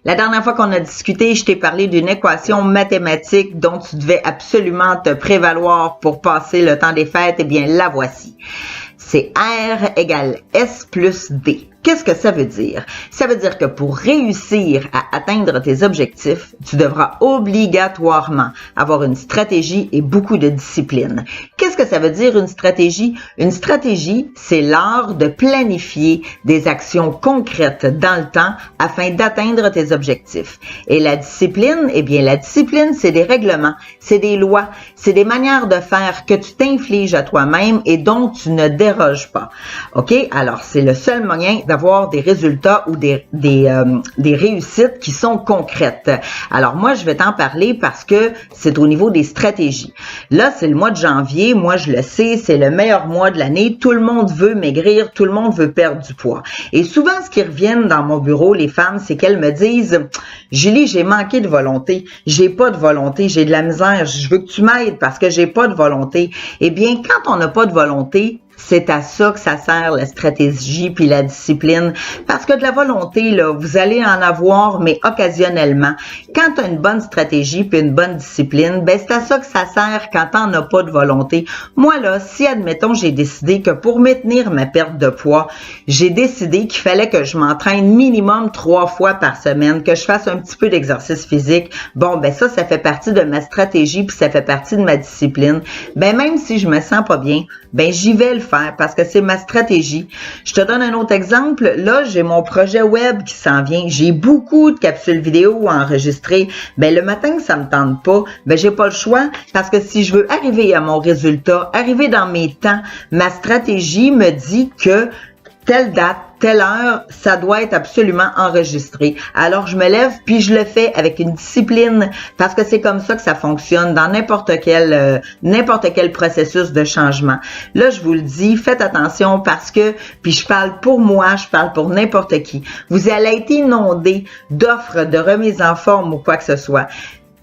La dernière fois qu'on a discuté, je t'ai parlé d'une équation mathématique dont tu devais absolument te prévaloir pour passer le temps des fêtes. Eh bien, la voici. C'est R égale S plus D. Qu'est-ce que ça veut dire? Ça veut dire que pour réussir à atteindre tes objectifs, tu devras obligatoirement avoir une stratégie et beaucoup de discipline. Qu'est-ce que ça veut dire une stratégie? Une stratégie, c'est l'art de planifier des actions concrètes dans le temps afin d'atteindre tes objectifs. Et la discipline, eh bien la discipline, c'est des règlements, c'est des lois, c'est des manières de faire que tu t'infliges à toi-même et dont tu ne déroges pas. OK? Alors, c'est le seul moyen d'avoir des résultats ou des réussites qui sont concrètes. Alors moi, je vais t'en parler parce que c'est au niveau des stratégies. Là, c'est le mois de janvier. Moi, je le sais, c'est le meilleur mois de l'année. Tout le monde veut maigrir, tout le monde veut perdre du poids. Et souvent, ce qui reviennent dans mon bureau, les femmes, c'est qu'elles me disent « Julie, j'ai manqué de volonté. J'ai pas de volonté. J'ai de la misère. Je veux que tu m'aides parce que j'ai pas de volonté. » Eh bien, quand on n'a pas de volonté, c'est à ça que ça sert la stratégie puis la discipline. Parce que de la volonté, là, vous allez en avoir, mais occasionnellement. Quand tu as une bonne stratégie puis une bonne discipline, ben c'est à ça que ça sert quand t'en as pas de volonté. Moi, là, si, admettons, j'ai décidé que pour maintenir ma perte de poids, j'ai décidé qu'il fallait que je m'entraîne minimum 3 fois par semaine, que je fasse un petit peu d'exercice physique. Bon, ben ça fait partie de ma stratégie puis ça fait partie de ma discipline. Ben même si je me sens pas bien, ben j'y vais le faire parce que c'est ma stratégie. Je te donne un autre exemple. Là, j'ai mon projet web qui s'en vient. J'ai beaucoup de capsules vidéo enregistrées. Ben le matin, ça me tente pas. Ben j'ai pas le choix parce que si je veux arriver à mon résultat, arriver dans mes temps, ma stratégie me dit que telle date, telle heure, ça doit être absolument enregistré. Alors, je me lève puis je le fais avec une discipline parce que c'est comme ça que ça fonctionne dans n'importe quel processus de changement. Là, je vous le dis, faites attention parce que, puis je parle pour moi, je parle pour n'importe qui. Vous allez être inondé d'offres de remise en forme ou quoi que ce soit.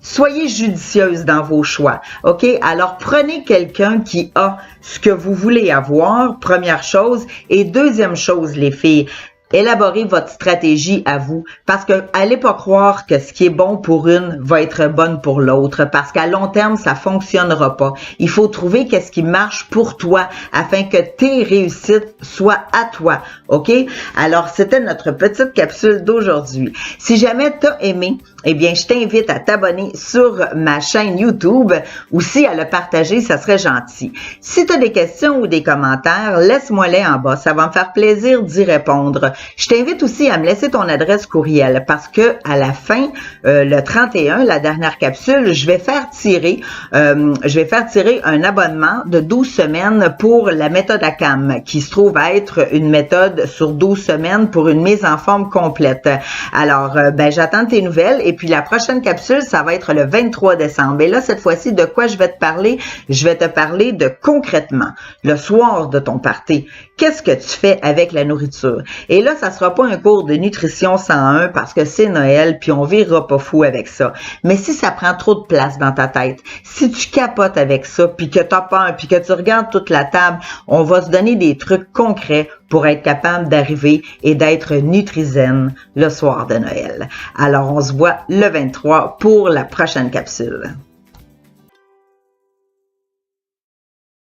Soyez judicieuse dans vos choix, OK? Alors, prenez quelqu'un qui a ce que vous voulez avoir, première chose. Et deuxième chose, les filles, élaborez votre stratégie à vous parce que allez pas croire que ce qui est bon pour une va être bonne pour l'autre parce qu'à long terme, ça fonctionnera pas. Il faut trouver qu'est-ce qui marche pour toi afin que tes réussites soient à toi, OK? Alors, c'était notre petite capsule d'aujourd'hui. Si jamais tu as aimé, eh bien, je t'invite à t'abonner sur ma chaîne YouTube ou si à le partager, ça serait gentil. Si tu as des questions ou des commentaires, laisse-moi-les en bas. Ça va me faire plaisir d'y répondre. Je t'invite aussi à me laisser ton adresse courriel parce que à la fin, le 31, la dernière capsule, je vais faire tirer un abonnement de 12 semaines pour la méthode ACAM qui se trouve à être une méthode sur 12 semaines pour une mise en forme complète. Alors, j'attends tes nouvelles et puis la prochaine capsule, ça va être le 23 décembre. Et là, cette fois-ci, de quoi je vais te parler? Je vais te parler de concrètement, le soir de ton party. Qu'est-ce que tu fais avec la nourriture? Et là, ça sera pas un cours de nutrition 101 parce que c'est Noël puis on virera pas fou avec ça. Mais si ça prend trop de place dans ta tête, si tu capotes avec ça puis que t'as peur puis que tu regardes toute la table, on va se donner des trucs concrets pour être capable d'arriver et d'être nutrisaine le soir de Noël. Alors, on se voit le 23 pour la prochaine capsule.